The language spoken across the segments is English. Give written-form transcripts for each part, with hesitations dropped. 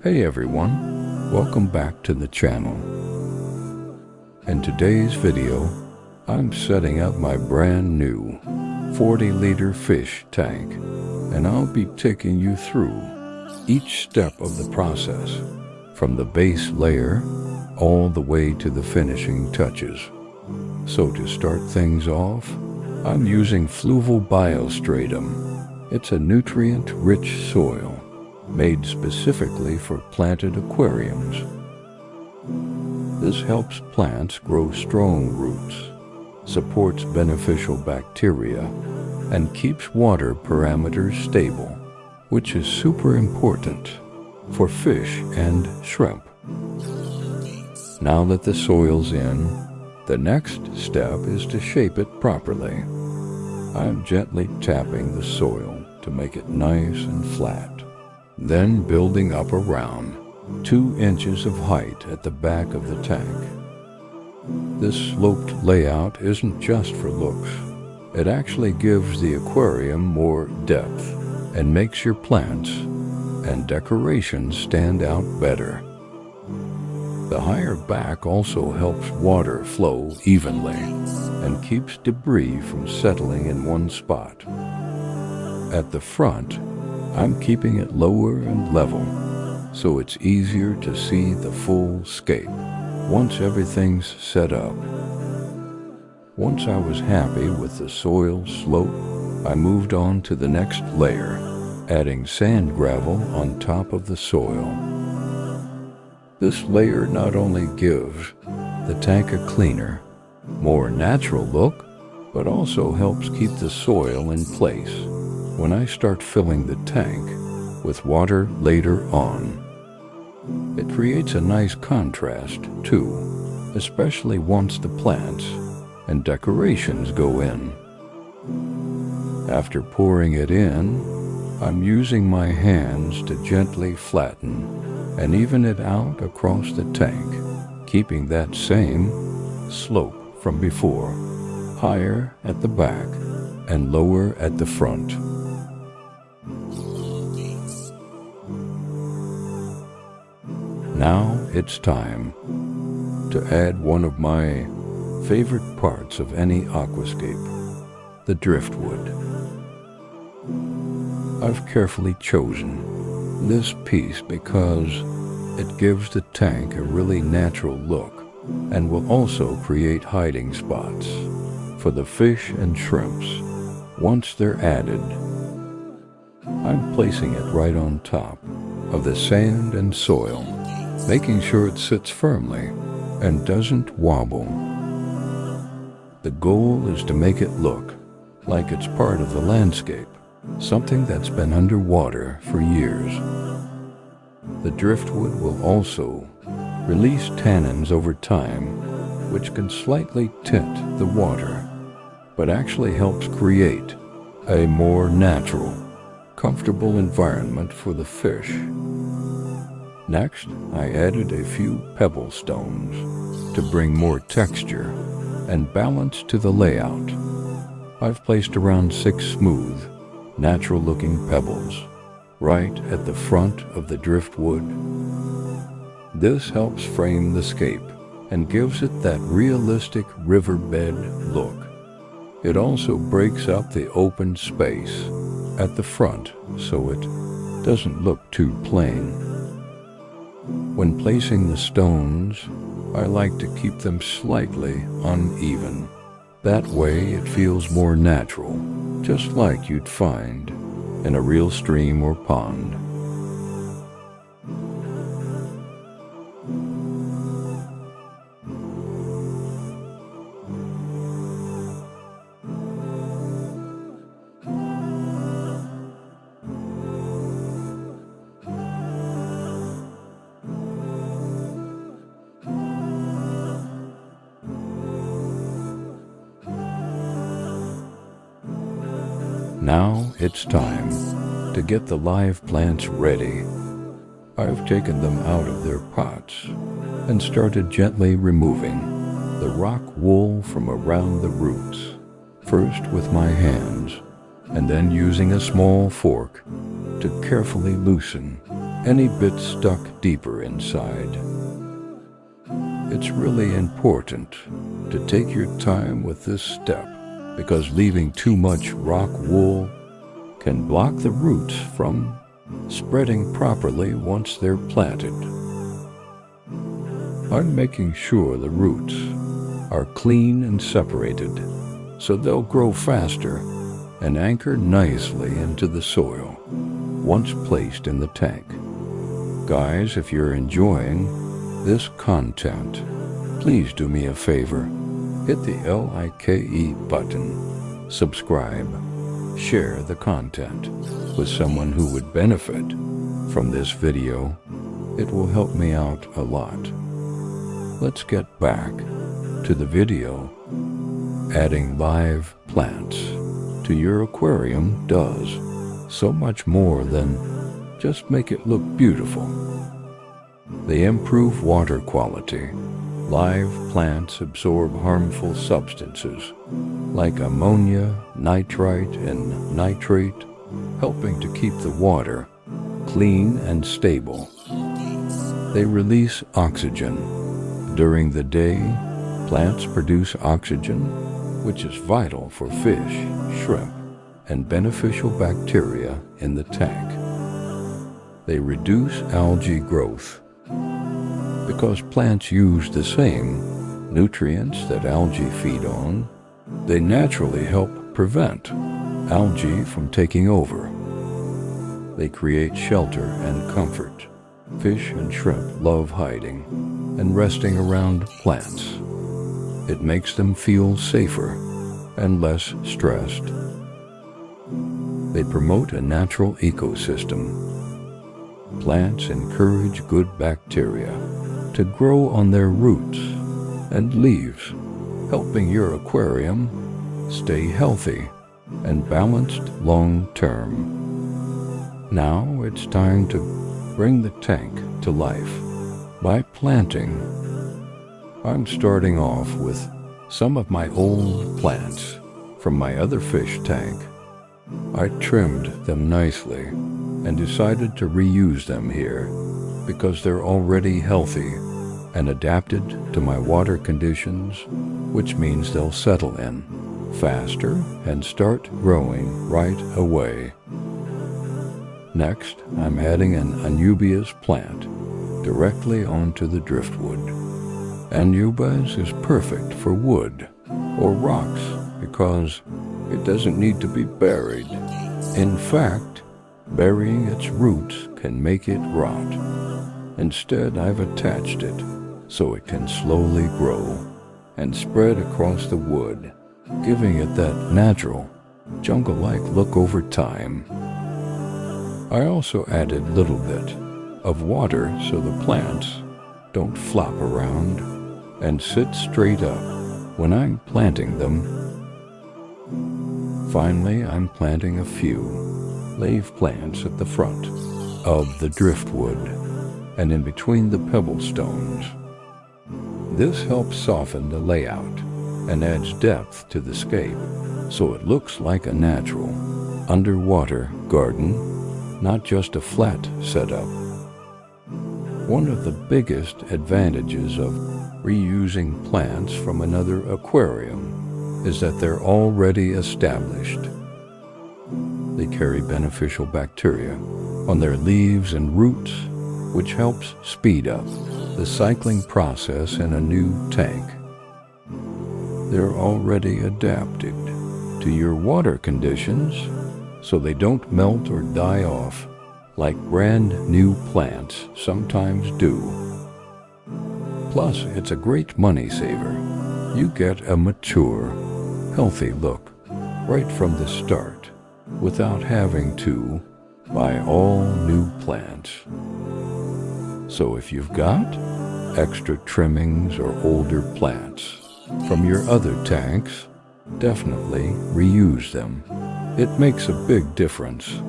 Hey everyone, welcome back to the channel. In today's video, I'm setting up my brand new 40-liter fish tank, and I'll be taking you through each step of the process, from the base layer all the way to the finishing touches. So to start things off, I'm using Fluval Bio-Stratum. It's a nutrient-rich soil made specifically for planted aquariums. This helps plants grow strong roots, supports beneficial bacteria, and keeps water parameters stable, which is super important for fish and shrimp. Now that the soil's in, the next step is to shape it properly. I'm gently tapping the soil to make it nice and flat, then building up around 2 inches of height at the back of the tank. This sloped layout isn't just for looks. It actually gives the aquarium more depth and makes your plants and decorations stand out better. The higher back also helps water flow evenly and keeps debris from settling in one spot. At the front, I'm keeping it lower and level, so it's easier to see the full scape once everything's set up. Once I was happy with the soil slope, I moved on to the next layer, adding sand gravel on top of the soil. This layer not only gives the tank a cleaner, more natural look, but also helps keep the soil in place when I start filling the tank with water later on. It creates a nice contrast too, especially once the plants and decorations go in. After pouring it in, I'm using my hands to gently flatten and even it out across the tank, keeping that same slope from before, higher at the back and lower at the front. Now it's time to add one of my favorite parts of any aquascape, the driftwood. I've carefully chosen this piece because it gives the tank a really natural look and will also create hiding spots for the fish and shrimps once they're added. I'm placing it right on top of the sand and soil, making sure it sits firmly and doesn't wobble. The goal is to make it look like it's part of the landscape, something that's been underwater for years. The driftwood will also release tannins over time, which can slightly tint the water, but actually helps create a more natural, comfortable environment for the fish. Next, I added a few pebble stones to bring more texture and balance to the layout. I've placed around 6 smooth, natural-looking pebbles right at the front of the driftwood. This helps frame the scape and gives it that realistic riverbed look. It also breaks up the open space at the front so it doesn't look too plain. When placing the stones, I like to keep them slightly uneven. That way it feels more natural, just like you'd find in a real stream or pond. Now it's time to get the live plants ready. I've taken them out of their pots and started gently removing the rock wool from around the roots, first with my hands, and then using a small fork to carefully loosen any bit stuck deeper inside. It's really important to take your time with this step because leaving too much rock wool can block the roots from spreading properly once they're planted. I'm making sure the roots are clean and separated so they'll grow faster and anchor nicely into the soil once placed in the tank. Guys, if you're enjoying this content, please do me a favor. Hit the like button, subscribe, share the content with someone who would benefit from this video. It will help me out a lot. Let's get back to the video. Adding live plants to your aquarium does so much more than just make it look beautiful. They improve water quality. Live plants absorb harmful substances like ammonia, nitrite, and nitrate, helping to keep the water clean and stable. They release oxygen. During the day, plants produce oxygen, which is vital for fish, shrimp, and beneficial bacteria in the tank. They reduce algae growth. Because plants use the same nutrients that algae feed on, they naturally help prevent algae from taking over. They create shelter and comfort. Fish and shrimp love hiding and resting around plants. It makes them feel safer and less stressed. They promote a natural ecosystem. Plants encourage good bacteria to grow on their roots and leaves, helping your aquarium stay healthy and balanced long term. Now it's time to bring the tank to life by planting. I'm starting off with some of my old plants from my other fish tank. I trimmed them nicely and decided to reuse them here because they're already healthy and adapted to my water conditions, which means they'll settle in faster and start growing right away. Next, I'm adding an Anubias plant directly onto the driftwood. Anubias is perfect for wood or rocks because it doesn't need to be buried. In fact, burying its roots can make it rot. Instead, I've attached it so it can slowly grow and spread across the wood, giving it that natural, jungle-like look over time. I also added a little bit of water so the plants don't flop around and sit straight up when I'm planting them. Finally, I'm planting a few live plants at the front of the driftwood and in between the pebble stones. This helps soften the layout and adds depth to the scape so it looks like a natural underwater garden, not just a flat setup. One of the biggest advantages of reusing plants from another aquarium is that they're already established. They carry beneficial bacteria on their leaves and roots, which helps speed up the cycling process in a new tank. They're already adapted to your water conditions, so they don't melt or die off like brand new plants sometimes do. Plus, it's a great money saver. You get a mature, healthy look right from the start without having to buy all new plants. So if you've got extra trimmings or older plants from your other tanks, definitely reuse them. It makes a big difference.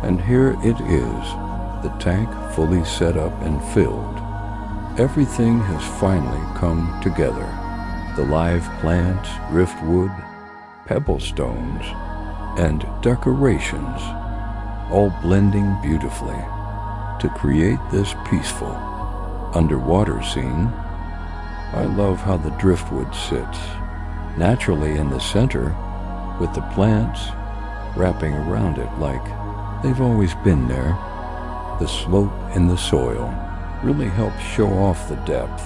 And here it is, the tank fully set up and filled. Everything has finally come together. The live plants, driftwood, pebble stones, and decorations, all blending beautifully to create this peaceful underwater scene. I love how the driftwood sits naturally in the center, with the plants wrapping around it like they've always been there. The slope in the soil really helps show off the depth.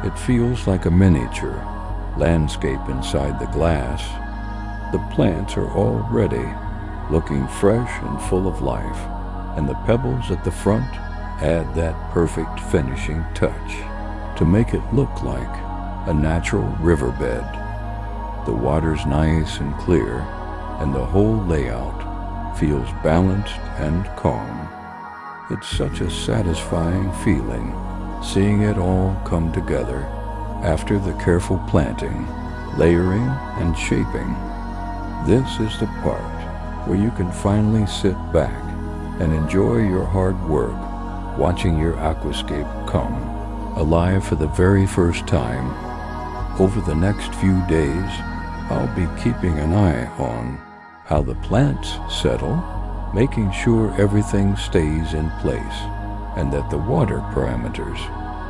It feels like a miniature landscape inside the glass. The plants are already looking fresh and full of life, and the pebbles at the front add that perfect finishing touch to make it look like a natural riverbed. The water's nice and clear, and the whole layout feels balanced and calm. It's such a satisfying feeling seeing it all come together after the careful planting, layering, and shaping. This is the part where you can finally sit back and enjoy your hard work watching your aquascape come alive for the very first time. Over the next few days, I'll be keeping an eye on how the plants settle, making sure everything stays in place and that the water parameters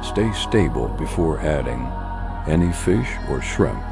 stay stable before adding any fish or shrimp.